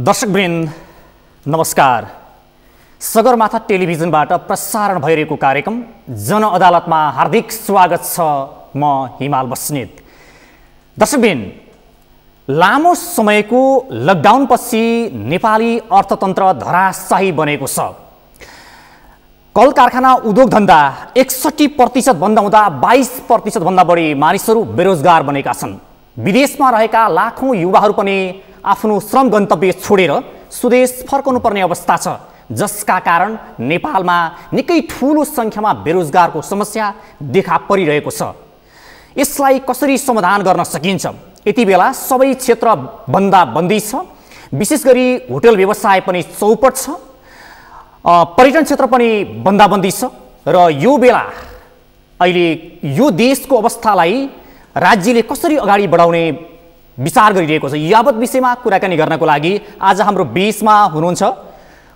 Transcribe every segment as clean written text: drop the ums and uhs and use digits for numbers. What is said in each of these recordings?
दर्शकवृन्द नमस्कार। सगरमाथा टेलिभिजनबाट प्रसारण भइरहेको कार्यक्रम जनअदालतमा हार्दिक स्वागत छ। म हिमाल बस्नेत। दर्शकवृन्द, लामो समयको लकडाउनपछि नेपाली अर्थतन्त्र धराशायी बनेको छ। कल कारखाना उद्योग धन्दा 61% बन्द हुँदा 22% भन्दा बढी मानिसहरू बेरोजगार बनेका छन्। विदेशमा रहेका लाखौं युवाहरू पनि आफ्नो श्रम गन्तव्य छोडेर स्वदेश फर्कनु पर्ने अवस्था छ, जसका कारण नेपालमा निकै ठूलो संख्यामा बेरोजगारको समस्या देखा परिरहेको छ। यसलाई कसरी समाधान गर्न सकिन्छ? यति बेला सबै क्षेत्र बन्दाबन्दी छ। विशेष गरी होटल व्यवसाय पनि चौपट छ, पर्यटन क्षेत्र पनि बन्दाबन्दी छ र यो बेला अहिले यो देशको अवस्थालाई राज्यले कसरी अगाडि बढाउने विचार गरिरहेको छ। यावत विषयमा कुराकानी गर्नको लागि आज हाम्रो बीचमा हुनुहुन्छ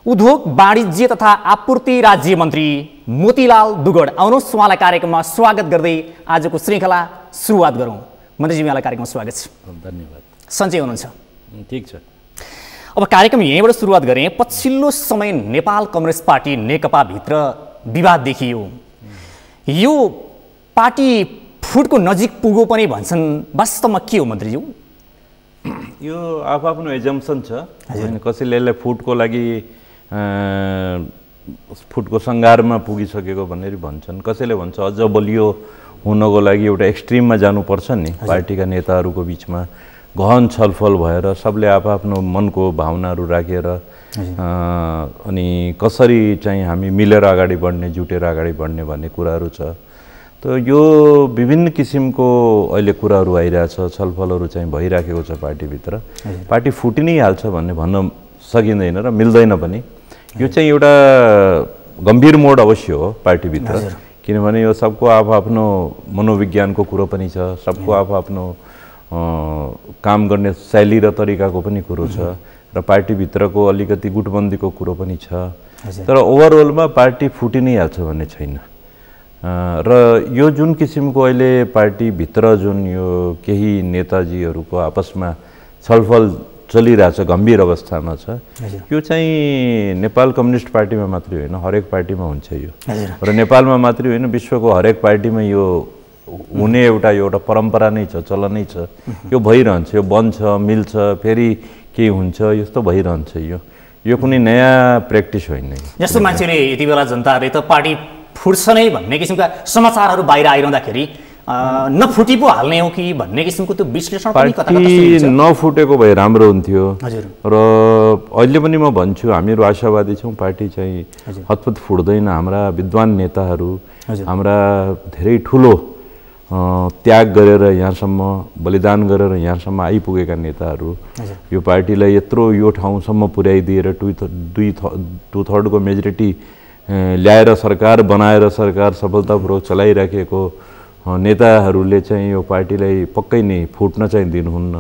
उद्योग वाणिज्य तथा आपूर्ति राज्य मन्त्री मोतीलाल दुगड। आउनुहोस्, उहाँलाई कार्यक्रममा स्वागत गर्दै आजको श्रृङ्खला सुरुवात गरौँ। मन्त्रीजी, यहाँलाई कार्यक्रममा स्वागत छ। धन्यवाद। सन्चै हुनुहुन्छ? ठिक छ। अब कार्यक्रम यहीँबाट सुरुवात गरेँ। पछिल्लो समय नेपाल कम्युनिस्ट पार्टी नेकपाभित्र विवाद देखियो। यो पार्टी फुटको नजिक पुगो पनि भन्छन्। वास्तवमा के हो मन्त्रीज्यू? यो आफ्नो एजम्सन छ। होइन, कसैले यसलाई फुटको लागि फुटको सङ्घारमा पुगिसकेको भनेर भन्छन्। कसैले भन्छ अझ बलियो हुनको लागि एउटा एक्सट्रिममा जानुपर्छ नि। पार्टीका नेताहरूको बिचमा गहन छलफल भएर सबले आफ्नो मनको भावनाहरू राखेर अनि कसरी चाहिँ हामी मिलेर अगाडि बढ्ने, जुटेर अगाडि बढ्ने भन्ने कुराहरू छ। त यो विभिन्न किसिमको अहिले कुराहरू आइरहेछ, छलफलहरू चाहिँ भइराखेको छ पार्टीभित्र। पार्टी फुटि नै हाल्छ भन्न सकिँदैन र मिल्दैन पनि। यो चाहिँ एउटा गम्भीर मोड अवश्य हो पार्टीभित्र, किनभने यो सबको आफ्नो मनोविज्ञानको कुरो पनि छ, सबको आफ्नो काम गर्ने शैली र तरिकाको पनि कुरो छ र पार्टीभित्रको अलिकति गुटबन्दीको कुरो पनि छ। तर ओभरअलमा पार्टी फुटि नै हाल्छ भन्ने छैन। र यो जुन किसिमको अहिले पार्टीभित्र जुन यो केही नेताजीहरूको आपसमा छलफल चलिरहेछ, गम्भीर अवस्थामा छ, यो चाहिँ नेपाल कम्युनिस्ट पार्टीमा मात्रै होइन, हरेक पार्टीमा हुन्छ यो। र नेपालमा मात्रै होइन, विश्वको हरेक पार्टीमा यो हुने एउटा परम्परा नै छ, चलनै छ। यो भइरहन्छ, यो बन्छ, मिल्छ, फेरि केही हुन्छ, यस्तो भइरहन्छ। यो कुनै नयाँ प्र्याक्टिस होइन। जस्तो मान्छेले यति बेला जनताहरूले त पार्टी फुट्छ नै भन्ने किसिमका समाचारहरू बाहिर आइरहँदाखेरि नफुटी पो हाल्ने हो कि भन्ने किसिमको त्यो विश्लेषण पनि कता कता सुनिन्छ। नफुटेको भए राम्रो हुन्थ्यो। र अहिले पनि म भन्छु, हामीहरू आशावादी छौँ पार्टी चाहिँ हतपत फुट्दैन। हाम्रा विद्वान नेताहरू, हाम्रा धेरै ठुलो त्याग गरेर यहाँसम्म, बलिदान गरेर यहाँसम्म आइपुगेका नेताहरू यो पार्टीलाई यत्रो यो ठाउँसम्म पुर्याइदिएर 2/3 मेजोरिटी ल्याएर सरकार बनाएर सरकार सफलतापूर्वक चलाइराखेको नेताहरूले चाहिँ यो पार्टीलाई पक्कै नै फुट्न चाहिँ दिनुहुन्न।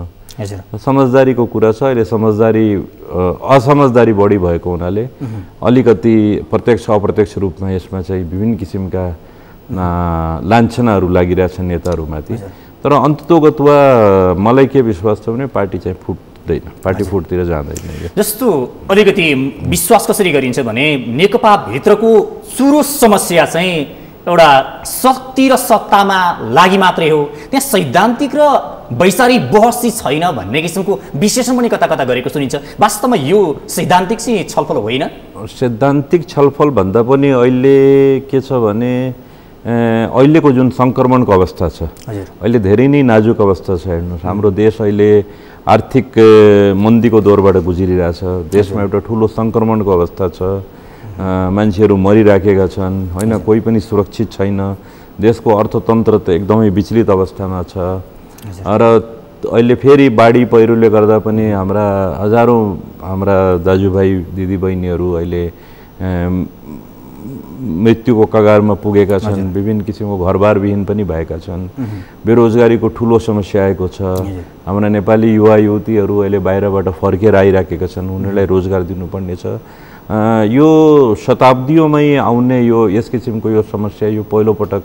समझदारीको कुरा छ। अहिले असमझदारी बढी भएको हुनाले अलिकति प्रत्यक्ष अप्रत्यक्ष रूपमा यसमा चाहिँ विभिन्न किसिमका लान्छनाहरू लागिरहेछन् नेताहरूमाथि। तर अन्ततोगतवा मलाई के विश्वास छ भने पार्टी चाहिँ फुट्दैन, पार्टी फुटतिर जाँदैन। जस्तो अलिकति विश्वास कसरी गरिन्छ भने नेकपा भित्रको चुरो समस्या चाहिँ एउटा शक्ति र सत्तामा लागि मात्रै हो, त्यहाँ सैद्धान्तिक र वैचारिक बहस छैन भन्ने किसिमको विश्लेषण पनि कता कता गरेको सुनिन्छ। वास्तवमा यो सैद्धान्तिक चाहिँ छलफल होइन। सैद्धान्तिक छलफल भन्दा पनि अहिले के छ भने अहिलेको जुन सङ्क्रमणको अवस्था छ, अहिले धेरै नै नाजुक अवस्था छ। हेर्नुहोस्, हाम्रो देश अहिले आर्थिक मन्दीको दौरबाट गुज्रिरहेछ। देशमा एउटा ठुलो सङ्क्रमणको अवस्था छ। मान्छेहरू मरिराखेका छन्, होइन, कोही पनि सुरक्षित छैन। देशको अर्थतन्त्र त एकदमै विचलित अवस्थामा छ। र अहिले फेरि बाढी पहिरोले गर्दा पनि हाम्रा दाजुभाइ दिदीबहिनीहरू अहिले मृत्युको कगारमा पुगेका छन्। विभिन्न किसिमको घरबारविहीन पनि भएका छन्। बेरोजगारीको ठुलो समस्या आएको छ। हाम्रा नेपाली युवा युवतीहरू अहिले बाहिरबाट फर्केर आइराखेका छन्, उनीहरूलाई रोजगार दिनुपर्ने छ। यो शताब्दीमै आउने यस किसिमको यो समस्या यो पहिलोपटक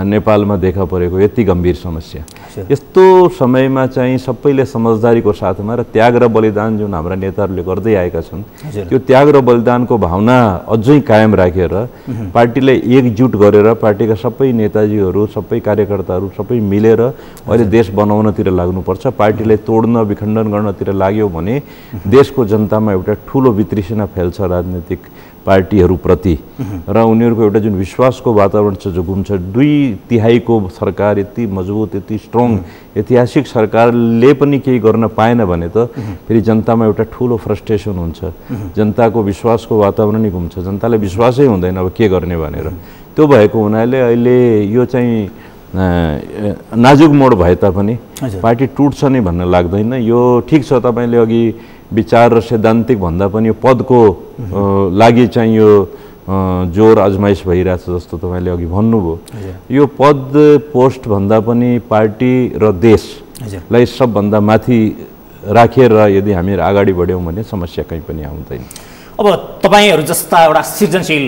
नेपालमा देखा परेको यति गम्भीर समस्या। यस्तो समयमा चाहिँ सबैले समझदारीको साथमा र त्याग र बलिदान जुन हाम्रा नेताहरूले गर्दै आएका छन् त्यो त्याग र बलिदानको भावना अझै कायम राखेर पार्टीलाई एकजुट गरेर पार्टीका सबै नेताजीहरू सबै कार्यकर्ताहरू सबै मिलेर अहिले देश बनाउनतिर लाग्नुपर्छ। पार्टीलाई तोड्न विखण्डन गर्नतिर लाग्यो भने देशको जनतामा एउटा ठुलो वितृष्णा फैल्छ राजनीतिक पार्टीहरूप्रति र उनीहरूको एउटा जुन विश्वासको वातावरण छ जो गुम्छ। 2/3 सरकार यति मजबुत यति स्ट्रङ ऐतिहासिक सरकारले पनि केही गर्न पाएन भने त फेरि जनतामा एउटा ठुलो फ्रस्ट्रेसन हुन्छ, जनताको विश्वासको वातावरण नै गुम्छ, जनताले विश्वासै हुँदैन अब के गर्ने भनेर। त्यो भएको हुनाले अहिले यो चाहिँ नाजुक मोड भए तापनि पार्टी टुट्छ नै भन्न लाग्दैन। यो ठिक छ, तपाईँले अघि विचार र सैद्धान्तिक भन्दा पनि यो पदको लागि चाहिँ यो जोर आजमाइस भइरहेछ जस्तो तपाईँले अघि भन्नुभयो। यो पद पोस्ट भन्दा पनि पार्टी र देशलाई सबभन्दा माथि राखेर यदि हामी अगाडि बढ्यौँ भने समस्या कहीँ पनि आउँदैन। अब तपाईँहरू जस्ता एउटा सृजनशील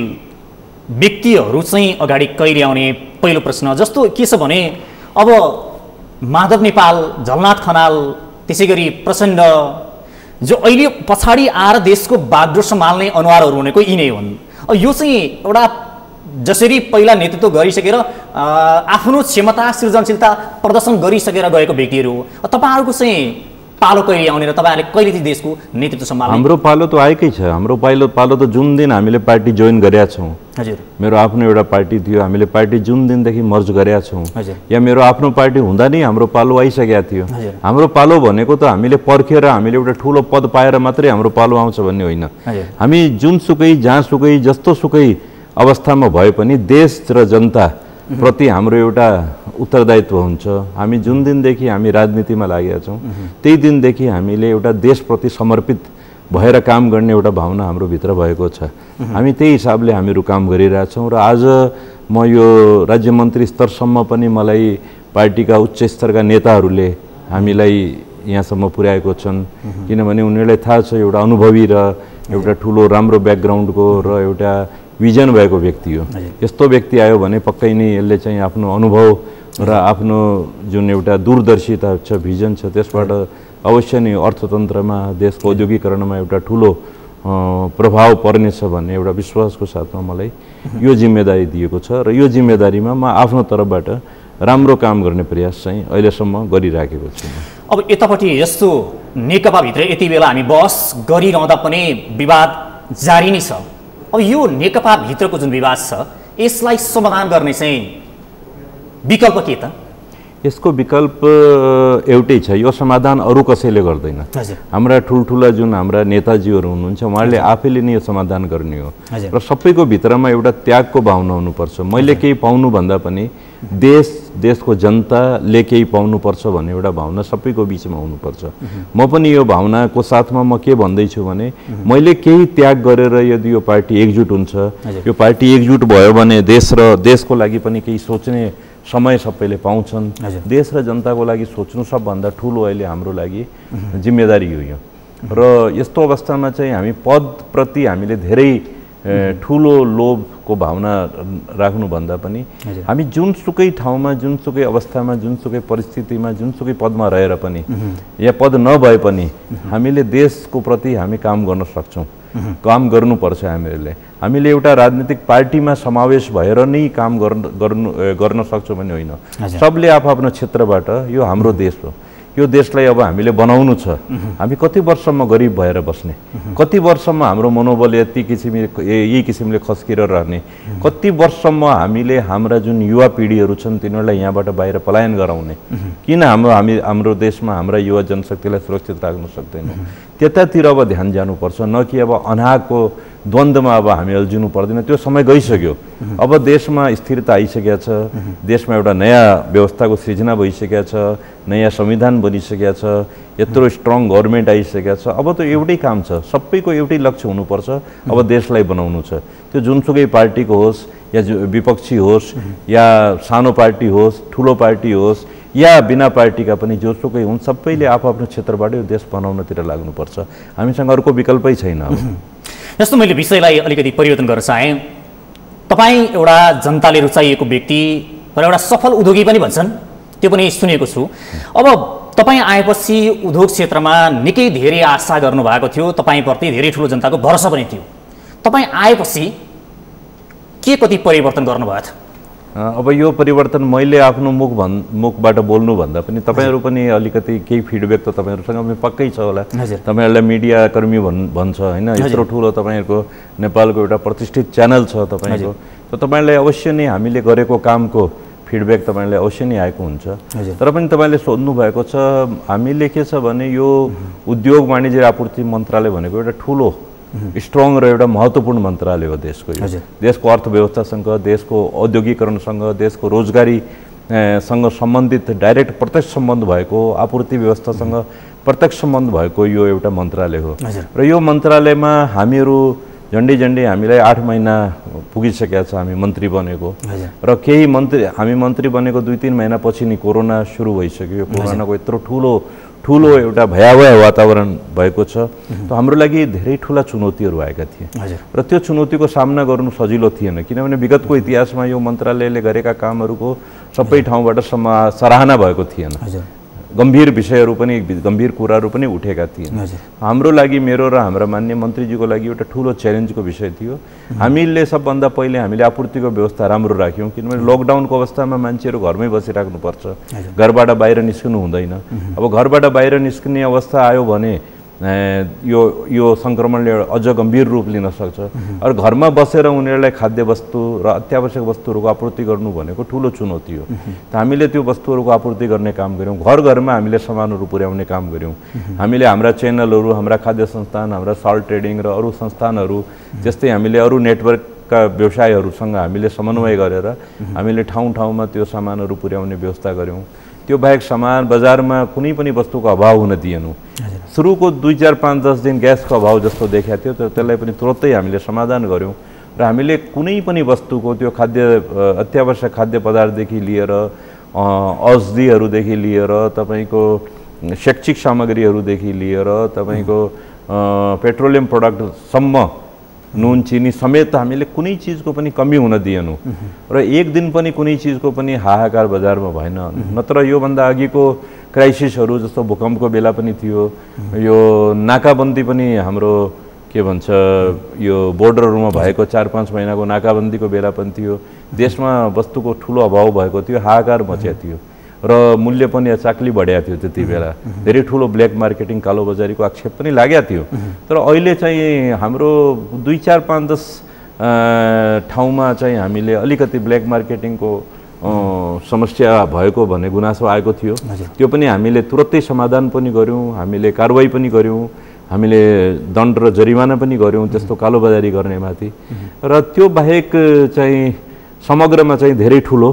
व्यक्तिहरू चाहिँ अगाडि कहिले आउने पहिलो प्रश्न जस्तो के छ भने अब माधव नेपाल, झलनाथ खनाल, त्यसै गरी प्रचण्ड जो अहिले पछाडि आएर देशको बागडोर सम्हाल्ने अनुहारहरू भनेको यिनै हुन्। यो चाहिँ एउटा जसरी पहिला नेतृत्व गरिसकेर आफ्नो क्षमता सृजनशीलता प्रदर्शन गरिसकेर गएको व्यक्तिहरू, तपाईँहरूको चाहिँ पालो कहिले आउने र तपाईँहरूले कहिले चाहिँ देशको नेतृत्व सम्हाल्ने? हाम्रो पालो त आएकै छ। हाम्रो पालो त जुन दिन हामीले पार्टी जोइन गरेका छौँ, हजुर मेरो आफ्नो एउटा पार्टी थियो, हामीले पार्टी जुन दिनदेखि मर्ज गरेका छौँ या मेरो आफ्नो पार्टी हुँदा नै हाम्रो पालो आइसकेको थियो। हाम्रो पालो भनेको त हामीले पर्खेर हामीले एउटा ठुलो पद पाएर मात्रै हाम्रो पालो आउँछ भन्ने होइन। हामी जुनसुकै जहाँसुकै जस्तोसुकै अवस्थामा भए पनि देश र जनता प्रति हाम्रो एउटा उत्तरदायित्व हुन्छ। हामी जुन दिनदेखि हामी राजनीतिमा लागेका छौँ त्यही दिनदेखि हामीले एउटा देशप्रति समर्पित भएर काम गर्ने एउटा भावना हाम्रो भित्र भएको छ। हामी त्यही हिसाबले हामीहरू काम गरिरहेछौँ र आज म यो राज्य मन्त्री स्तरसम्म पनि मलाई पार्टीका उच्च स्तरका नेताहरूले हामीलाई यहाँसम्म पुर्याएको छन्, किनभने उनीहरूलाई थाहा छ एउटा अनुभवी र एउटा ठुलो राम्रो ब्याकग्राउन्डको र एउटा भिजन भएको व्यक्ति हो। यस्तो व्यक्ति आयो भने पक्कै नै यसले चाहिँ आफ्नो अनुभव र आफ्नो जुन एउटा दूरदर्शिता छ, भिजन छ, त्यसबाट अवश्य नै अर्थतन्त्रमा देशको औद्योगिकरणमा एउटा ठुलो प्रभाव पर्नेछ भन्ने एउटा विश्वासको साथमा मलाई यो जिम्मेदारी दिएको छ र यो जिम्मेदारीमा म आफ्नो तर्फबाट राम्रो काम गर्ने प्रयास चाहिँ अहिलेसम्म गरिराखेको छु। अब यतापट्टि यस्तो नेकपाभित्र यति बेला हामी बहस गरिरहँदा पनि विवाद जारी नै छ। अब यो नेकपाभित्रको जुन विवाद छ यसलाई समाधान गर्ने चाहिँ विकल्प के त? यसको विकल्प एउटै छ, यो समाधान अरू कसैले गर्दैन। हाम्रा ठुल्ठुला जुन हाम्रा नेताजीहरू हुनुहुन्छ उहाँहरूले आफैले नै यो समाधान गर्ने हो र सबैको भित्रमा एउटा त्यागको भावना हुनुपर्छ। मैले केही पाउनु भन्दा पनि देशको जनताले केही पाउनुपर्छ भन्ने एउटा भावना सबैको बिचमा हुनुपर्छ। म पनि यो भावनाको साथमा म के भन्दैछु भने मैले केही त्याग गरेर यदि यो पार्टी एकजुट हुन्छ, यो पार्टी एकजुट भयो भने देश र देशको लागि पनि केही सोच्ने समय सबैले पाउँछन्। देश र जनताको लागि सोच्नु सबभन्दा ठुलो अहिले हाम्रो लागि जिम्मेदारी हो यो। र यस्तो अवस्थामा चाहिँ हामी पदप्रति हामीले धेरै ठुलो लोभको भावना राख्नुभन्दा पनि हामी जुनसुकै ठाउँमा जुनसुकै अवस्थामा जुनसुकै परिस्थितिमा जुनसुकै पदमा रहेर पनि या पद नभए पनि हामीले देशको प्रति हामी काम गर्न सक्छौँ, काम गर्नुपर्छ। हामीले एउटा राजनीतिक पार्टीमा समावेश भएर नै काम गर्न सक्छौँ भन्ने होइन। सबले आफ्नो क्षेत्रबाट यो हाम्रो देश हो, यो देशलाई अब हामीले बनाउनु छ। हामी कति वर्षसम्म गरिब भएर बस्ने, कति वर्षसम्म हाम्रो मनोबल यही किसिमले खस्किएर रहने, कति वर्षसम्म हामीले हाम्रा जुन युवा पिँढीहरू छन् तिनीहरूलाई यहाँबाट बाहिर पलायन गराउने, किन हाम्रो देशमा हाम्रा युवा जनशक्तिलाई सुरक्षित राख्न सक्दैनौँ? त्यतातिर अब ध्यान जानुपर्छ, न कि अब अनाहको द्वन्द्वमा अब हामी अल्झिनु पर्दैन। त्यो समय गइसक्यो। अब देशमा स्थिरता आइसकेको छ, देशमा एउटा नयाँ व्यवस्थाको सृजना भइसकेको छ, नयाँ संविधान बनिसकेको छ, यत्रो स्ट्रङ गभर्मेन्ट आइसकेको छ। अब त एउटै काम छ, सबैको एउटै लक्ष्य हुनुपर्छ, अब देशलाई बनाउनु छ। त्यो जुनसुकै पार्टीको होस् या विपक्षी होस् या सानो पार्टी होस् ठुलो पार्टी होस् या बिना पार्टीका पनि जोसुकै हुन्, सबैले आफ्नो क्षेत्रबाट यो देश बनाउनतिर लाग्नुपर्छ। हामीसँग अर्को विकल्पै छैन। जस्तो मैले विषयलाई अलिकति परिवर्तन गर्न चाहेँ, तपाईँ एउटा जनताले रुचाइएको व्यक्ति र एउटा सफल उद्योगी पनि भन्छन् त्यो पनि सुनेको छु। अब तपाईँ आएपछि उद्योग क्षेत्रमा निकै धेरै आशा गर्नुभएको थियो, तपाईँप्रति धेरै ठुलो जनताको भरोसा पनि थियो। तपाईँ आएपछि के कति परिवर्तन गर्नुभएको थियो? अब यो परिवर्तन मैले आफ्नो मुखबाट बोल्नुभन्दा पनि तपाईँहरू पनि अलिकति केही फिडब्याक त तपाईँहरूसँग पनि पक्कै छ होला। तपाईँहरूलाई मिडियाकर्मी भन्छ होइन, यत्रो ठुलो तपाईँहरूको नेपालको एउटा प्रतिष्ठित च्यानल छ तपाईँको, त तपाईँलाई अवश्य नै हामीले गरेको कामको फिडब्याक तपाईँलाई अवश्य नै आएको हुन्छ। तर पनि तपाईँले सोध्नु भएको छ, हामीले के छ भने यो उद्योग वाणिज्य आपूर्ति मन्त्रालय भनेको एउटा ठुलो स्ट्रङ र एउटा महत्त्वपूर्ण मन्त्रालय हो देशको। देशको अर्थव्यवस्थासँग, देशको औद्योगिकरणसँग, देशको रोजगारीसँग सम्बन्धित डाइरेक्ट प्रत्यक्ष सम्बन्ध भएको, आपूर्ति व्यवस्थासँग प्रत्यक्ष सम्बन्ध भएको यो एउटा मन्त्रालय हो। र यो मन्त्रालयमा हामीहरू झन्डै हामीलाई 8 महिना पुगिसकेका छ हामी मन्त्री बनेको। र केही हामी मन्त्री बनेको 2-3 महिनापछि नि कोरोना सुरु भइसक्यो। कोरोनाको यत्रो ठुलो एउटा भयावह वातावरण भएको छ। त हाम्रो लागि धेरै ठुला चुनौतीहरू आएका थिए र त्यो चुनौतीको सामना गर्नु सजिलो थिएन, किनभने विगतको इतिहासमा यो मन्त्रालयले गरेका कामहरूको सबै ठाउँबाट सराहना भएको थिएन। गम्भीर विषयहरू पनि, गम्भीर कुराहरू पनि उठेका थिएन। हाम्रो लागि, मेरो र हाम्रा मान्य मन्त्रीजीको लागि एउटा ठुलो च्यालेन्जको विषय थियो। हामीले सबभन्दा पहिले हामीले आपूर्तिको व्यवस्था राम्रो राख्यौँ, किनभने लकडाउनको अवस्थामा मान्छेहरू घरमै बसिराख्नुपर्छ, घरबाट बाहिर निस्कनु हुँदैन। अब घरबाट बाहिर निस्किने अवस्था आयो भने यो सङ्क्रमणले अझ गम्भीर रूप लिन सक्छ। र घरमा बसेर उनीहरूलाई खाद्य वस्तु र अत्यावश्यक वस्तुहरूको आपूर्ति गर्नु भनेको ठुलो चुनौती हो। त हामीले त्यो वस्तुहरूको आपूर्ति गर्ने काम गऱ्यौँ। घरमा हामीले सामानहरू पुर्याउने काम गऱ्यौँ। हामीले हाम्रा च्यानलहरू, हाम्रा खाद्य संस्थान, हाम्रा सल्ट ट्रेडिङ र अरू संस्थानहरू जस्तै हामीले अरू नेटवर्कका व्यवसायहरूसँग हामीले समन्वय गरेर हामीले ठाउँमा त्यो सामानहरू पुर्याउने व्यवस्था गऱ्यौँ। त्यो बाहेक सामान बजारमा कुनै पनि वस्तुको अभाव हुन दिएनौँ। सुरुको 2, 4, 5, 10 दिन ग्यासको अभाव जस्तो देखिएको थियो, तर त्यसलाई पनि तुरन्तै हामीले समाधान गऱ्यौँ। र हामीले कुनै पनि वस्तुको त्यो अत्यावश्यक खाद्य पदार्थदेखि लिएर औषधिहरूदेखि लिएर तपाईँको शैक्षिक सामग्रीहरूदेखि लिएर तपाईँको पेट्रोलियम प्रडक्टसम्म, नुन चिनी समेत हामीले कुनै चिजको पनि कमी हुन दिएनौँ। र एक दिन पनि कुनै चिजको पनि हाहाकार बजारमा भएन। नत्र योभन्दा अघिको क्राइसिसहरू जस्तो भूकम्पको बेला पनि थियो, यो नाकाबन्दी पनि हाम्रो के भन्छ यो बोर्डरहरूमा भएको 4-5 महिनाको नाकाबन्दीको बेला पनि थियो। देशमा वस्तुको ठुलो अभाव भएको थियो, हाहाकार मचेको थियो र मूल्य पनि अचाक्ली बढेको थियो। त्यति बेला धेरै ठुलो ब्ल्याक मार्केटिङ, कालो बजारीको आक्षेप पनि लागेको थियो। तर अहिले चाहिँ हाम्रो 2, 4, 5, 10 ठाउँमा चाहिँ हामीले अलिकति ब्ल्याक मार्केटिङको समस्या भएको भन्ने गुनासो आएको थियो। त्यो पनि हामीले तुरन्तै समाधान पनि गऱ्यौँ, हामीले कारवाही पनि गऱ्यौँ, हामीले दण्ड र जरिमाना पनि गऱ्यौँ त्यस्तो कालोबजारी गर्नेमाथि। र त्यो बाहेक चाहिँ समग्रमा चाहिँ धेरै ठुलो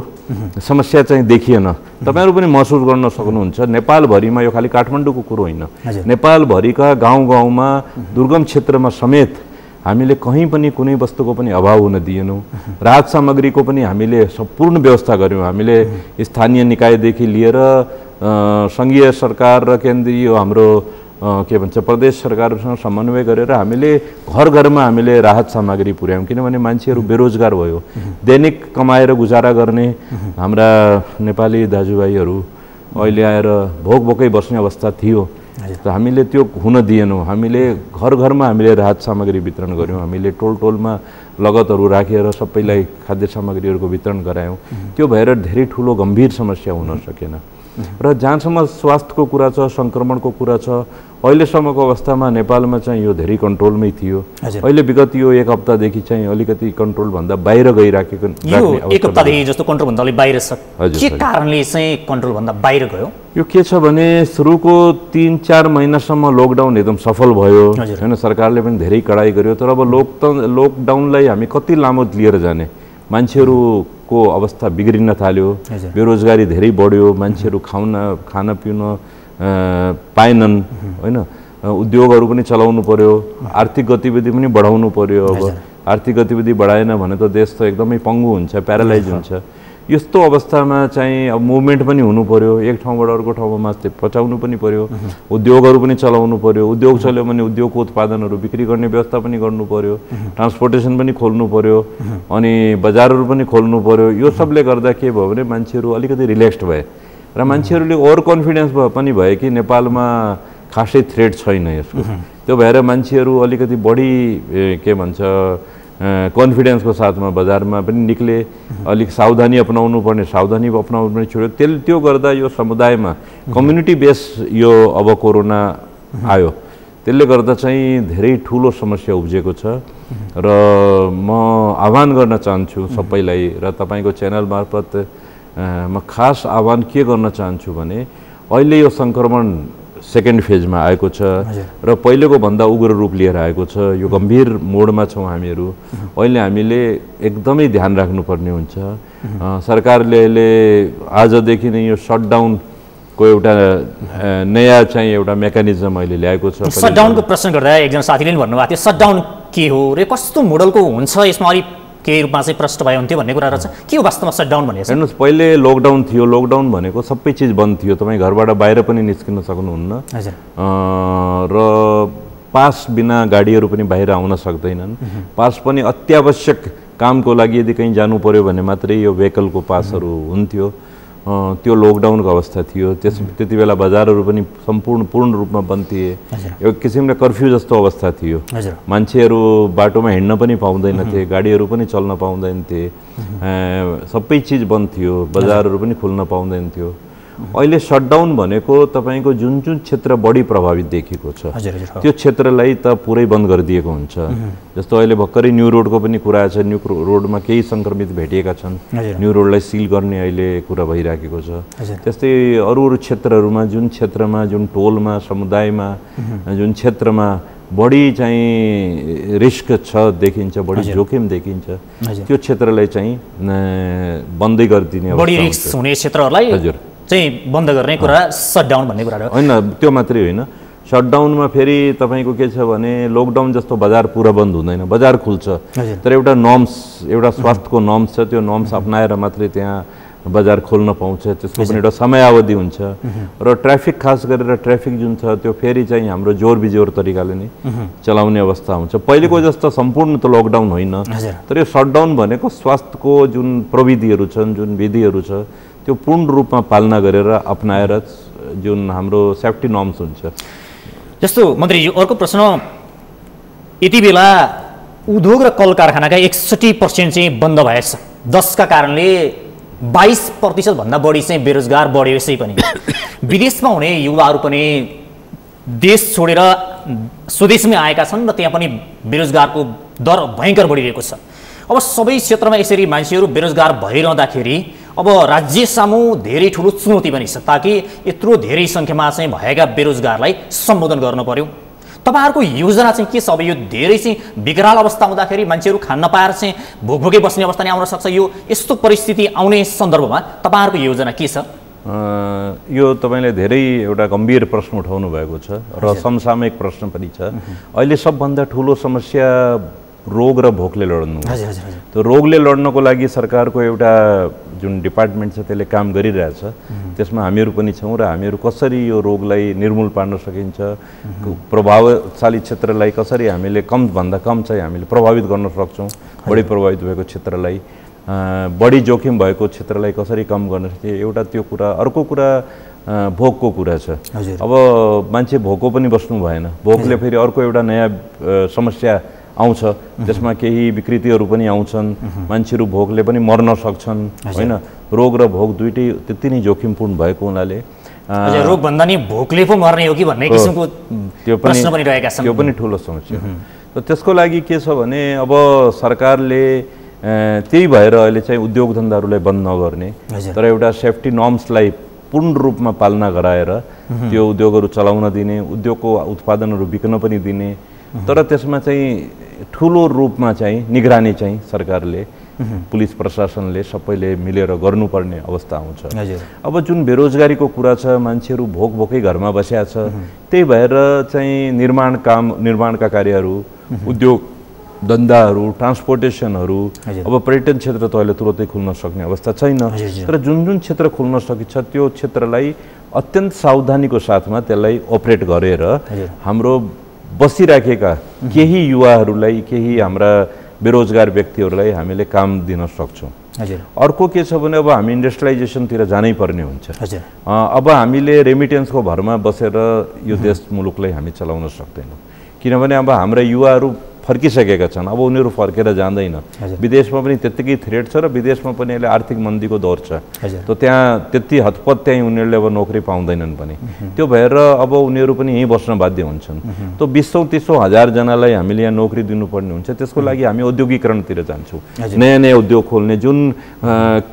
समस्या चाहिँ देखिएन। तपाईहरु पनि महसुस गर्न सक्नुहुन्छ, नेपालभरिमा, यो खाली काठमाडौँको कुरो होइन, नेपालभरिका गाउँ-गाउँमा दुर्गम क्षेत्रमा समेत हामीले कहीँ पनि कुनै वस्तुको पनि अभाव हुन दिएनौँ। राहत सामग्रीको पनि हामीले सम्पूर्ण व्यवस्था गर्यौँ। हामीले स्थानीय निकायदेखि लिएर संघीय सरकार र केन्द्रीय हाम्रो के भन्छ प्रदेश सरकारसँग समन्वय गरेर हामीले घर-घरमा हामीले राहत सामग्री पुर्यायौँ। किनभने मान्छेहरू बेरोजगार भयो, दैनिक कमाएर गुजारा गर्ने हाम्रा नेपाली दाजुभाइहरू अहिले आएर भोक-भोकै बस्ने अवस्था थियो। त हामीले त्यो हुन दिएनौँ। हामीले घर-घरमा हामीले राहत सामग्री वितरण गर्यौँ। हामीले टोल-टोलमा लगतहरू राखेर सबैलाई खाद्य सामग्रीहरूको वितरण गरायौँ। त्यो भएर धेरै ठुलो गम्भीर समस्या हुन सकेन। र जहाँसम्म स्वास्थ्यको कुरा छ, सङ्क्रमणको कुरा छ, अहिलेसम्मको अवस्थामा नेपालमा चाहिँ यो धेरै कन्ट्रोलमै थियो। अहिले विगत यो एक हप्तादेखि चाहिँ अलिकति कन्ट्रोलभन्दा बाहिर गइराखेको। यो एक हप्तादेखि जस्तो कन्ट्रोलभन्दा अलि बाहिर छ, के कारणले चाहिँ कन्ट्रोलभन्दा बाहिर गयो? यो के छ भने सुरुको 3-4 महिनासम्म लकडाउन एकदम सफल भयो हैन, सरकारले पनि धेरै कडाई गर्यो। तर अब लकडाउनलाई हामी कति लामो लिएर जाने? मान्छेहरूको अवस्था बिग्रिन थाल्यो, बेरोजगारी धेरै बढ्यो, मान्छेहरू खान पिउन पाएनन् हैन, उद्योगहरू पनि चलाउनु पर्यो, आर्थिक गतिविधि पनि बढाउनु पर्यो। अब आर्थिक गतिविधि बढाएन भने त देश त एकदमै पङ्गु हुन्छ, प्यारालाइज हुन्छ। यस्तो अवस्थामा चाहिँ अब मुभमेन्ट पनि हुनु पर्यो, एक ठाउँबाट अर्को ठाउँमा मान्छे पचाउनु पनि पर्यो, उद्योगहरू पनि चलाउनु पर्यो। उद्योग चल्यो भने उद्योगको उत्पादनहरू बिक्री गर्ने व्यवस्था पनि गर्नु पर्यो, ट्रान्सपोर्टेसन पनि खोल्नु पर्यो, अनि बजारहरू पनि खोल्नु पर्यो। यो सबले गर्दा के भयो भने मान्छेहरू अलिकति रिल्याक्स्ड भए। र मान्छेहरूले ओभर कन्फिडेन्स पनि भयो कि नेपालमा खासै थ्रेट छैन यसको। त्यो भएर मान्छेहरू अलिकति बढी के भन्छ कन्फिडेन्सको साथमा बजारमा पनि निक्ले, अलिक सावधानी अपनाउनु पर्ने सावधानी अपनाउनु पनि छोड्यो। त्यो गर्दा यो समुदायमा कम्युनिटी बेस यो अब कोरोना आयो, त्यसले गर्दा चाहिँ धेरै ठुलो समस्या उब्जेको छ। र म आह्वान गर्न चाहन्छु सबैलाई र तपाईँको च्यानल मार्फत म खास आह्वान के गर्न चाहन्छु भने अहिले यो सङ्क्रमण सेकेन्ड फेजमा आएको छ र पहिलेको भन्दा उग्र रूप लिएर आएको छ। यो गम्भीर मोडमा छौँ हामीहरू। अहिले हामीले एकदमै ध्यान राख्नुपर्ने हुन्छ। सरकारले अहिले आजदेखि नै यो सटडाउनको एउटा नयाँ चाहिँ एउटा मेकानिजम अहिले ल्याएको छ। सटडाउनको प्रश्न गर्दा एकजना साथीले पनि भन्नुभएको थियो सटडाउन के हो र कस्तो मोडलको हुन्छ, यसमा अलिक केही रूपमा चाहिँ प्रश्न भयो हुन्थ्यो भन्ने कुरा रहेछ। के हो वास्तवमा सटडाउन भनेको? हेर्नुहोस्, पहिले लकडाउन थियो। लकडाउन भनेको सबै चिज बन्द थियो, तपाईँ घरबाट बाहिर पनि निस्किन सक्नुहुन्न र पास बिना गाडीहरू पनि बाहिर आउन सक्दैनन्। पास पनि अत्यावश्यक कामको लागि यदि कहीँ जानु पर्यो भने मात्रै यो भेहिकलको पासहरू हुन्थ्यो। त्यो लकडाउनको अवस्था थियो। त्यति बेला बजारहरू पनि पूर्ण रूपमा बन्द थिए। एक किसिमले कर्फ्यू जस्तो अवस्था थियो। मान्छेहरू बाटोमा हिँड्न पनि पाउँदैनथे, गाडीहरू पनि चल्न पाउँदैनथे, सबै चिज बन्द थियो, बजारहरू पनि खुल्न पाउँदैन थियो। अहिले सटडाउन भनेको तपाईँको जुन जुन क्षेत्र बढी प्रभावित देखिएको छ त्यो क्षेत्रलाई त पुरै बन्द गरिदिएको हुन्छ। जस्तो अहिले भर्खरै न्यू रोडको पनि कुरा छ। न्यू रोडमा केही सङ्क्रमित भेटिएका छन्, न्यू रोडलाई सिल गर्ने अहिले कुरा भइराखेको छ। त्यस्तै अरू क्षेत्रहरूमा जुन क्षेत्रमा, जुन टोलमा, समुदायमा, जुन क्षेत्रमा बढी चाहिँ रिस्क छ देखिन्छ, बढी जोखिम देखिन्छ, त्यो क्षेत्रलाई चाहिँ बन्दै गरिदिने। बढी रिस्क हुने क्षेत्रहरूलाई चाहिँ बन्द गर्ने कुरा सटडाउन भन्ने कुरा हो। होइन, त्यो मात्रै होइन। सटडाउनमा फेरि तपाईँको के छ भने लकडाउन जस्तो बजार पुरा बन्द हुँदैन, बजार खुल्छ, तर एउटा नर्म्स, एउटा स्वास्थ्यको नर्म्स छ। त्यो नर्म्स अपनाएर मात्रै त्यहाँ बजार खोल्न पाउँछ। त्यसको पनि एउटा समयावधि हुन्छ। र ट्राफिक, खास गरेर ट्राफिक जुन छ त्यो फेरि चाहिँ हाम्रो जोर बिजोर तरिकाले नै चलाउने अवस्था हुन्छ। पहिलेको जस्तो सम्पूर्ण त लकडाउन होइन, तर यो सटडाउन भनेको स्वास्थ्यको जुन प्रविधिहरू छन्, जुन विधिहरू छ त्यो पूर्ण रूपमा पालना गरेर अपनाएर जुन हाम्रो सेफ्टी नर्म्स हुन्छ। जस्तो मन्त्रीज्यू, अर्को प्रश्न, यति बेला उद्योग र कल कारखानाका 61% चाहिँ बन्द भएछ। 10 का कारणले 22% भन्दा बढी चाहिँ बेरोजगार बढ्यो। यसै पनि विदेशमा हुने युवाहरू पनि देश छोडेर स्वदेशमै आएका छन् र त्यहाँ पनि बेरोजगारको दर भयङ्कर बढिरहेको छ। अब सबै क्षेत्रमा यसरी मान्छेहरू बेरोजगार भइरहँदाखेरि अब राज्य सामु धेरै ठुलो चुनौती पनि छ, ताकि यत्रो धेरै सङ्ख्यामा चाहिँ भएका बेरोजगारलाई सम्बोधन गर्नु पर्यो। तपाईँहरूको योजना चाहिँ के छ? अब यो धेरै चाहिँ विकराल अवस्था हुँदाखेरि मान्छेहरू खान नपाएर चाहिँ भोकभोकै बस्ने अवस्था नै आउन सक्छ। यो यस्तो परिस्थिति आउने सन्दर्भमा तपाईँहरूको योजना के छ? यो तपाईँले धेरै एउटा गम्भीर प्रश्न उठाउनु भएको छ र समसामयिक प्रश्न पनि छ। अहिले सबभन्दा ठुलो समस्या रोग र भोकले लड्नु। त्यो रोगले लड्नको लागि सरकारको एउटा जुन डिपार्टमेन्ट छ त्यसले काम गरिरहेछ। त्यसमा हामीहरू पनि छौँ र हामीहरू कसरी यो रोगलाई निर्मूल पार्न सकिन्छ, प्रभावशाली क्षेत्रलाई कसरी हामीले कमभन्दा कम चाहिँ हामीले प्रभावित गर्न सक्छौँ, बढी प्रभावित भएको क्षेत्रलाई, बढी जोखिम भएको क्षेत्रलाई कसरी कम गर्न सकिन्छ, एउटा त्यो कुरा। अर्को कुरा भोकको कुरा छ। अब मान्छे भोको पनि बस्नु भएन। भोकले फेरि अर्को एउटा नयाँ समस्या आउँछ, त्यसमा केही विकृतिहरू पनि आउँछन्। मान्छेहरू भोकले पनि मर्न सक्छन्, होइन? रोग र भोक दुइटै त्यति नै जोखिमपूर्ण भएको हुनाले रोगभन्दा नि भोकले पो मर्ने हो कि भन्ने किसिमको त्यो प्रश्न पनि रहेका छन्। त्यो पनि ठुलो समस्या हो। र त्यसको लागि के छ भने अब सरकारले त्यही भएर अहिले चाहिँ उद्योग धन्दाहरूलाई बन्द नगर्ने, तर एउटा सेफ्टी नर्म्सलाई पूर्ण रूपमा पालना गराएर त्यो उद्योगहरू चलाउन दिने, उद्योगको उत्पादनहरू बिक्न पनि दिने, तर त्यसमा चाहिँ ठुलो रूपमा चाहिँ निगरानी चाहिँ सरकारले, पुलिस प्रशासनले सबैले मिलेर गर्नुपर्ने अवस्था आउँछ। अब जुन बेरोजगारीको कुरा छ, मान्छेहरू भोकै घरमा बसेका छ, त्यही भएर चाहिँ निर्माणका कार्यहरू, उद्योग धन्दाहरू, ट्रान्सपोर्टेसनहरू, अब पर्यटन क्षेत्र त अहिले तुरन्तै खुल्न सक्ने अवस्था छैन, तर जुन जुन क्षेत्र खुल्न सकिन्छ त्यो क्षेत्रलाई अत्यन्त सावधानीको साथमा त्यसलाई अपरेट गरेर हाम्रो बसिराखेका केही युवाहरूलाई, केही हाम्रा बेरोजगार व्यक्तिहरूलाई हामीले काम दिन सक्छौँ। हजुर अर्को के छ भने अब हामी इन्डस्ट्रियलाइजेसनतिर जानै पर्ने हुन्छ हजुर अब हामीले रेमिटेन्सको भरमा बसेर यो देश मुलुकलाई हामी चलाउन सक्दैनौँ किनभने अब हाम्रा युवाहरू फर्किसकेका छन् अब उनीहरू फर्केर जाँदैन विदेशमा पनि त्यत्तिकै थ्रेट छ र विदेशमा पनि अहिले आर्थिक मन्दीको दौर छ त त्यहाँ त्यति हतपत त्यहीँ उनीहरूले अब नोकरी पाउँदैनन् पनि त्यो भएर अब उनीहरू पनि यहीँ बस्न बाध्य हुन्छन् त 20,000-30,000 हजारजनालाई हामीले यहाँ नोकरी दिनुपर्ने हुन्छ त्यसको लागि हामी औद्योगिकरणतिर जान्छौँ नयाँ नयाँ उद्योग खोल्ने जुन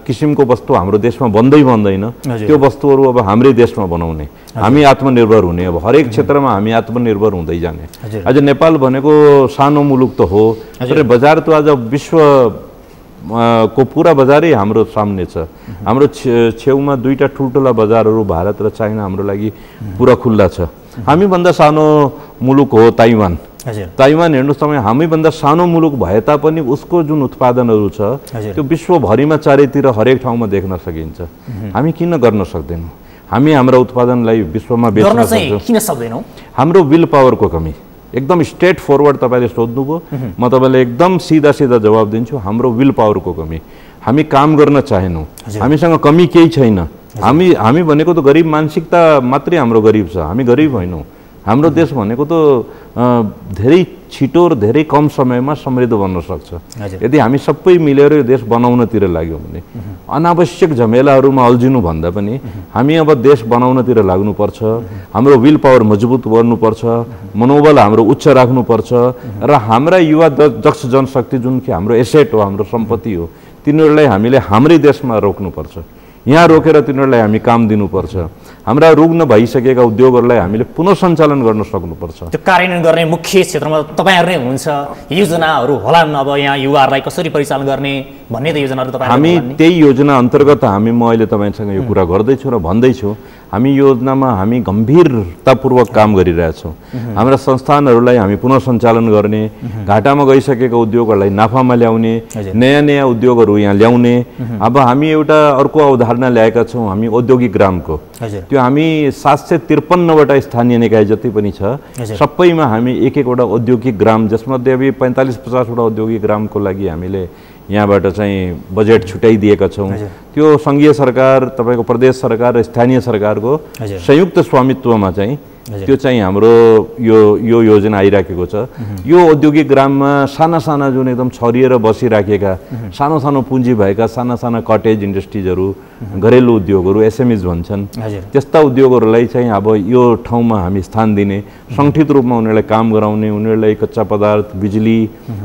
किसिमको वस्तु हाम्रो देशमा बन्दैन त्यो वस्तुहरू अब हाम्रै देशमा बनाउने हामी आत्मनिर्भर हुने अब हरेक क्षेत्रमा हामी आत्मनिर्भर हुँदै जाने आज नेपाल भनेको सानो मुलुक त हो तर बजार त आज विश्व को पुरा बजारै हाम्रो सामने छ हाम्रो छेउमा दुईटा ठुल्ठुला बजारहरू भारत र चाइना हाम्रो लागि पुरा खुल्ला छ हामीभन्दा सानो मुलुक हो ताइवान ताइवान हेर्नुहोस् तपाईँ हामीभन्दा सानो मुलुक भए तापनि उसको जुन उत्पादनहरू छ त्यो विश्वभरिमा चारैतिर हरेक ठाउँमा देख्न सकिन्छ हामी किन गर्न सक्दैनौँ हामी हाम्रो उत्पादनलाई विश्वमा बेच्न सक्छौँ किन सक्दैनौँ हाम्रो विल पावरको कमी एकदम स्ट्रेट फरवर्ड तपाईँले सोध्नुभयो म तपाईँलाई एकदम सिधा सिधा जवाब दिन्छु हाम्रो विल पावरको कमी हामी काम गर्न चाहेनौँ हामीसँग कमी केही छैन हामी भनेको त गरिब मानसिकता मात्रै हाम्रो गरिब छ हामी गरिब होइनौँ हाम्रो देश भनेको त धेरै छिटो र धेरै कम समयमा समृद्ध बन्न सक्छ यदि हामी सबै मिलेर यो देश बनाउनतिर लाग्यौँ भने अनावश्यक झमेलाहरूमा अल्झिनु भन्दा पनि हामी अब देश बनाउनतिर लाग्नुपर्छ हाम्रो विल पावर मजबुत गर्नुपर्छ मनोबल हाम्रो उच्च राख्नुपर्छ र हाम्रा युवा दक्ष जनशक्ति जुन कि हाम्रो एसेट हो हाम्रो सम्पत्ति हो तिनीहरूलाई हामीले हाम्रै देशमा रोक्नुपर्छ यहाँ रोकेर तिनीहरूलाई हामी काम दिनुपर्छ हाम्रा रुग्ण भइसकेका उद्योगहरूलाई हामीले पुनः सञ्चालन गर्न सक्नुपर्छ त्यो कार्यान्वयन गर्ने मुख्य क्षेत्रमा तपाईँहरू नै हुनुहुन्छ योजनाहरू होलान् अब यहाँ युवाहरूलाई कसरी परिचालन गर्ने भन्ने त योजनाहरू तपाईँ हामी त्यही योजना अन्तर्गत हामी म अहिले तपाईँसँग यो कुरा गर्दैछु र भन्दैछु हामी योजनामा हामी गम्भीरतापूर्वक काम गरिरहेछौँ हाम्रा संस्थानहरूलाई हामी पुनः सञ्चालन गर्ने घाटामा गइसकेका उद्योगहरूलाई नाफामा ल्याउने नयाँ नयाँ उद्योगहरू यहाँ ल्याउने अब हामी एउटा अर्को अवधारणा ल्याएका छौँ हामी औद्योगिक ग्रामको त्यो हामी 753वटा स्थानीय निकाय जति पनि छ सबैमा हामी एक एकवटा औद्योगिक ग्राम जसमध्ये अब 45-50वटा औद्योगिक ग्रामको लागि हामीले यहाँबाट चाहिँ बजेट छुट्याइदिएका छौँ त्यो सङ्घीय सरकार तपाईँको प्रदेश सरकार र स्थानीय सरकारको संयुक्त स्वामित्वमा चाहिँ त्यो चाहिँ हाम्रो यो योजना आइराखेको छ यो औद्योगिक ग्राममा साना साना जुन एकदम छरिएर बसिराखेका सानो सानो पुँजी भएका साना साना कटेज इन्डस्ट्रिजहरू घरेलु उद्योगहरू एसएमइज भन्छन् त्यस्ता उद्योगहरूलाई चाहिँ अब यो ठाउँमा हामी स्थान दिने सङ्गठित रूपमा उनीहरूलाई काम गराउने उनीहरूलाई कच्चा पदार्थ बिजुली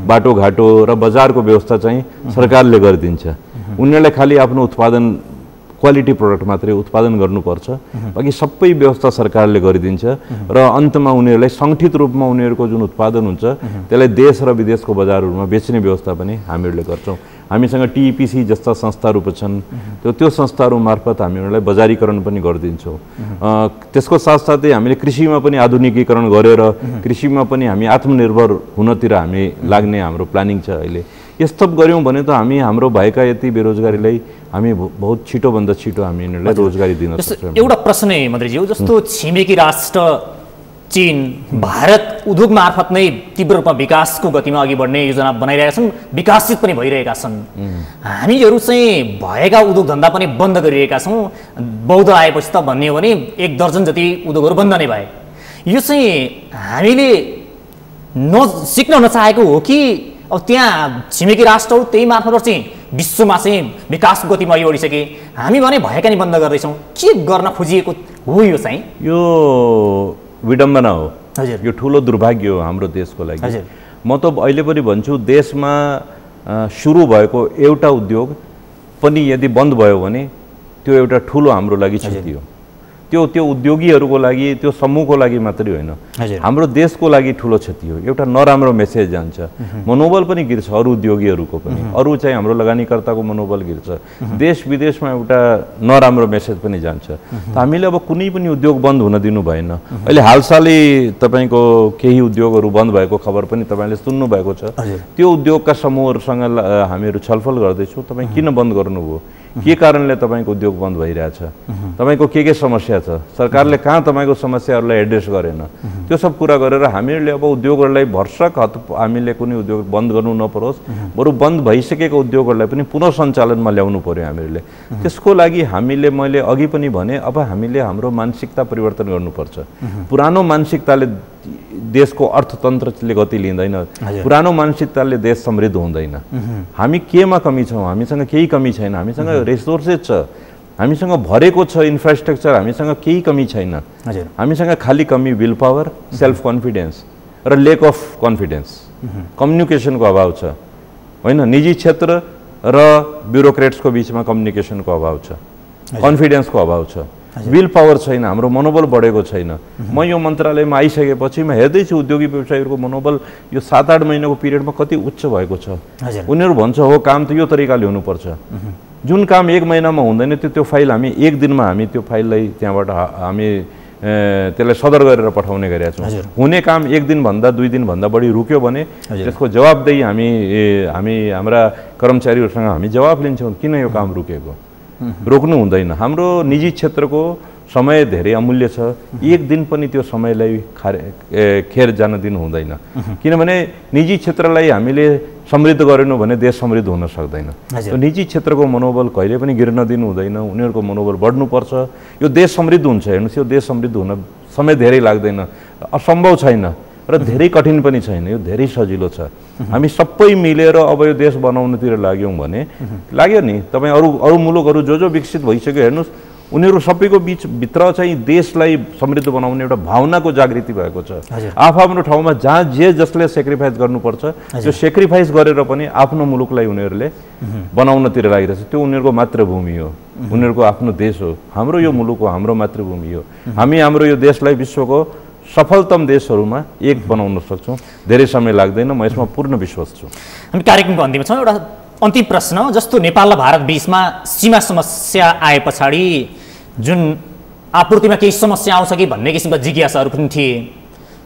बाटोघाटो र बजारको व्यवस्था चाहिँ सरकारले गरिदिन्छ उनीहरूलाई खालि आफ्नो उत्पादन क्वालिटी प्रोडक्ट मात्रै उत्पादन गर्नुपर्छ बाँकी सबै व्यवस्था सरकारले गरिदिन्छ र अन्तमा उनीहरूलाई सङ्गठित रूपमा उनीहरूको जुन उत्पादन हुन्छ त्यसलाई देश र विदेशको बजारहरूमा बेच्ने व्यवस्था पनि हामीहरूले गर्छौँ हामीसँग टिइपिसी जस्ता संस्थाहरू छन् त्यो संस्थाहरू मार्फत हामी उनीहरूलाई बजारीकरण पनि गरिदिन्छौँ त्यसको साथसाथै हामीले कृषिमा पनि आधुनिकीकरण गरेर कृषिमा पनि हामी आत्मनिर्भर हुनतिर हामी लाग्ने हाम्रो प्लानिङ छ अहिले यस्तो गऱ्यौँ भने त हामी हाम्रो भएका यति बेरोजगारीलाई हामी बहुत छिटोभन्दा छिटो हामी यिनीहरूलाई रोजगारी दिन सक्छौँ एउटा प्रश्न है मन्त्रीज्यू जस्तो छिमेकी राष्ट्र चीन भारत उद्योग मार्फत नै तीव्र रूपमा विकासको गतिमा अघि बढ्ने योजना बनाइरहेका छन् विकसित पनि भइरहेका छन् हामीहरू चाहिँ भएका उद्योग धन्दा पनि बन्द गरिरहेका छौँ बौद्ध आएपछि त भन्ने हो भने 1 दर्जन जति उद्योगहरू बन्द नै भए यो चाहिँ हामीले सिक्न नचाहेको हो कि अब त्यहाँ छिमेकी राष्ट्रहरू त्यही मार्फत चाहिँ विश्वमा चाहिँ विकासको गतिमा अघि बढिसके हामी भने भएका नि बन्द गर्दैछौँ के गर्न खोजिएको हो यो चाहिँ यो विडम्बना हो यो ठुलो दुर्भाग्य हो हाम्रो देशको लागि म त अहिले पनि भन्छु देशमा सुरु भएको एउटा उद्योग पनि यदि बन्द भयो भने त्यो एउटा ठुलो हाम्रो लागि क्षति हो त्यो उद्योगीहरूको लागि त्यो समूहको लागि मात्रै होइन हाम्रो देशको लागि ठुलो क्षति हो एउटा नराम्रो मेसेज जान्छ मनोबल पनि गिर्छ अरू उद्योगीहरूको पनि अरू चाहिँ हाम्रो लगानीकर्ताको मनोबल गिर्छ देश विदेशमा एउटा नराम्रो मेसेज पनि जान्छ हामीले अब कुनै पनि उद्योग बन्द हुन दिनु भएन अहिले हालसालै तपाईँको केही उद्योगहरू बन्द भएको खबर पनि तपाईँले सुन्नुभएको छ त्यो उद्योगका समूहहरूसँग हामीहरू छलफल गर्दैछौँ तपाईँ किन बन्द गर्नुभयो के कारणले तपाईँको उद्योग बन्द भइरहेछ, तपाईँको के समस्या छ, सरकारले कहाँ तपाईँको समस्याहरूलाई एड्रेस गरेन, त्यो सब कुरा गरेर हामीहरूले अब उद्योगहरूलाई भरसक हामीले कुनै उद्योग बन्द गर्नु नपरोस्, बरु बन्द भइसकेको उद्योगहरूलाई पनि पुनः सञ्चालनमा ल्याउनु पर्यो हामीहरूले। त्यसको लागि मैले अघि पनि भने अब हामीले हाम्रो मानसिकता परिवर्तन गर्नुपर्छ। पुरानो मानसिकताले देशको अर्थतन्त्रले गति लिँदैन, पुरानो मानसिकताले देश समृद्ध हुँदैन। हामी केमा कमी छौँ? हामीसँग केही कमी छैन, हामीसँग रिसोर्सेस छ, हामीसँग भरेको छ इन्फ्रास्ट्रक्चर, हामीसँग केही कमी छैन। हामीसँग खाली कमी विल पावर, सेल्फ कन्फिडेन्स र लेक अफ कन्फिडेन्स, कम्युनिकेसनको अभाव छ होइन। निजी क्षेत्र र ब्युरोक्रेट्सको बिचमा कम्युनिकेसनको अभाव छ, कन्फिडेन्सको अभाव छ, विल पावर छैन, हाम्रो मनोबल बढेको छैन। म यो मन्त्रालयमा आइसकेपछि म हेर्दैछु उद्योगी व्यवसायीहरूको मनोबल यो 7-8 महिनाको पिरियडमा कति उच्च भएको छ। उनीहरू भन्छ हो काम त यो तरिकाले हुनुपर्छ, जुन काम 1 महिनामा हुँदैन त्यो फाइल हामी 1 दिनमा हामी त्यो फाइललाई त्यहाँबाट हामी त्यसलाई सदर गरेर पठाउने गरेका छौँ। हुने काम 1 दिनभन्दा 2 दिनभन्दा बढी रुक्यो भने त्यसको जवाबदेही हाम्रा कर्मचारीहरूसँग हामी जवाब लिन्छौँ, किन यो काम रुकेको, रोक्नु हुँदैन। हाम्रो निजी क्षेत्रको समय धेरै अमूल्य छ, 1 दिन पनि त्यो समयलाई खेर जान दिनु हुँदैन, किनभने निजी क्षेत्रलाई हामीले समृद्ध गरेनौँ भने देश समृद्ध हुन सक्दैन। त्यो निजी क्षेत्रको मनोबल कहिले पनि गिर्न दिनु हुँदैन, उनीहरूको मनोबल बढ्नुपर्छ। यो देश समृद्ध हुन्छ, हेर्नुहोस् यो देश समृद्ध हुन समय धेरै लाग्दैन, असम्भव छैन र धेरै कठिन पनि छैन, यो धेरै सजिलो छ। हामी सबै मिलेर अब यो देश बनाउनतिर लाग्यौँ भने लाग्यो नि। तपाईँ अरू मुलुकहरू जो विकसित भइसक्यो हेर्नुहोस्, उनीहरू सबैको भित्र चाहिँ देशलाई समृद्ध बनाउने एउटा भावनाको जागृति भएको छ। आफ्नो ठाउँमा जहाँ जसले सेक्रिफाइस गर्नुपर्छ त्यो सेक्रिफाइस गरेर पनि आफ्नो मुलुकलाई उनीहरूले बनाउनतिर लागिरहेछ। त्यो उनीहरूको मातृभूमि हो, उनीहरूको आफ्नो देश हो। हाम्रो यो मुलुक हो, हाम्रो मातृभूमि हो। हामी हाम्रो यो देशलाई विश्वको सफलतम देशहरूमा एक बनाउन सक्छौँ, धेरै समय लाग्दैन, म यसमा पूर्ण विश्वास छु। हामी कार्यक्रमको अन्तिममा छौँ। एउटा अन्तिम प्रश्न, जस्तो नेपाल र भारत बीचमा सीमा समस्या आए पछाडि जुन आपूर्तिमा केही समस्या आउँछ कि भन्ने किसिमका जिज्ञासाहरू पनि थिए,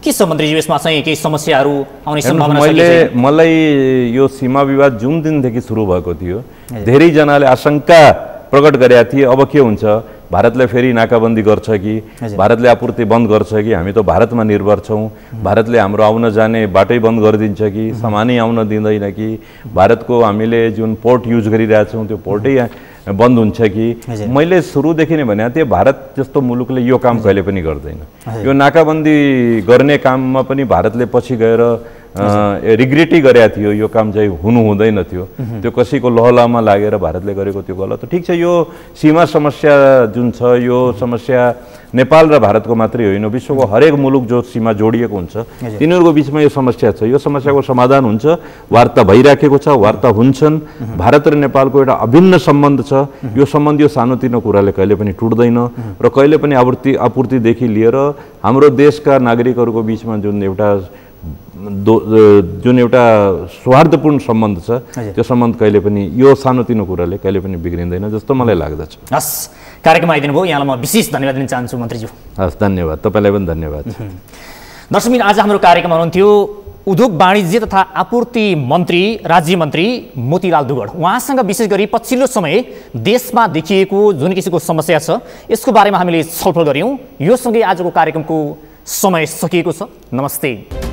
के छ मन्त्रीज्यू यसमा चाहिँ केही समस्याहरू आउने सम्भावना छ? मलाई यो सीमा विवाद जुन दिनदेखि सुरु भएको थियो धेरैजनाले आशंका प्रकट गरेका थिए, अब के हुन्छ, भारतले फेरि नाकाबन्दी गर्छ कि, भारतले आपूर्ति बन्द गर्छ कि, हामी त भारतमा निर्भर छौँ, भारतले हाम्रो आउन जाने बाटै बन्द गरिदिन्छ कि, सामानै आउन दिँदैन कि, भारतको हामीले जुन पोर्ट युज गरिरहेछौँ त्यो पोर्टै बन्द हुन्छ कि। मैले सुरुदेखि नै भनेको थिएँ भारत जस्तो मुलुकले यो काम कहिले पनि गर्दैन। यो नाकाबन्दी गर्ने काममा पनि भारतले पछि गएर रिग्रेटै गरेका थियो, यो काम चाहिँ हुनु हुँदैन थियो, त्यो कसैको लहलामा लागेर भारतले गरेको त्यो गलत हो। ठिक छ, यो सीमा समस्या जुन छ यो समस्या नेपाल र भारतको मात्रै होइन, विश्वको हरेक मुलुक जो सीमा जोडिएको हुन्छ तिनीहरूको बिचमा यो समस्या छ। यो समस्याको समाधान हुन्छ, वार्ता भइराखेको छ, वार्ता हुन्छन्। भारत र नेपालको एउटा अभिन्न सम्बन्ध छ, यो सम्बन्ध यो सानोतिनो कुराले कहिले पनि टुट्दैन र कहिले पनि आपूर्तिदेखि लिएर हाम्रो देशका नागरिकहरूको बिचमा जुन एउटा सौहार्दपूर्ण सम्बन्ध छ त्यो सम्बन्ध कहिले पनि यो सानोतिनो कुराले कहिले पनि बिग्रिँदैन जस्तो मलाई लाग्दछ। हस्, कार्यक्रममा आइदिनु भयो, यहाँलाई म विशेष धन्यवाद दिन चाहन्छु मन्त्रीज्यू। हस्, धन्यवाद, तपाईँलाई पनि धन्यवाद। दर्शकबिन, आज हाम्रो कार्यक्रममा हुनुहुन्थ्यो उद्योग वाणिज्य तथा आपूर्ति मन्त्री राज्य मन्त्री मोतीलाल दुगड। उहाँसँग विशेष गरी पछिल्लो समय देशमा देखिएको जुन किसिमको समस्या छ यसको बारेमा हामीले छलफल गऱ्यौँ। यो सँगै आजको कार्यक्रमको समय सकिएको छ। नमस्ते।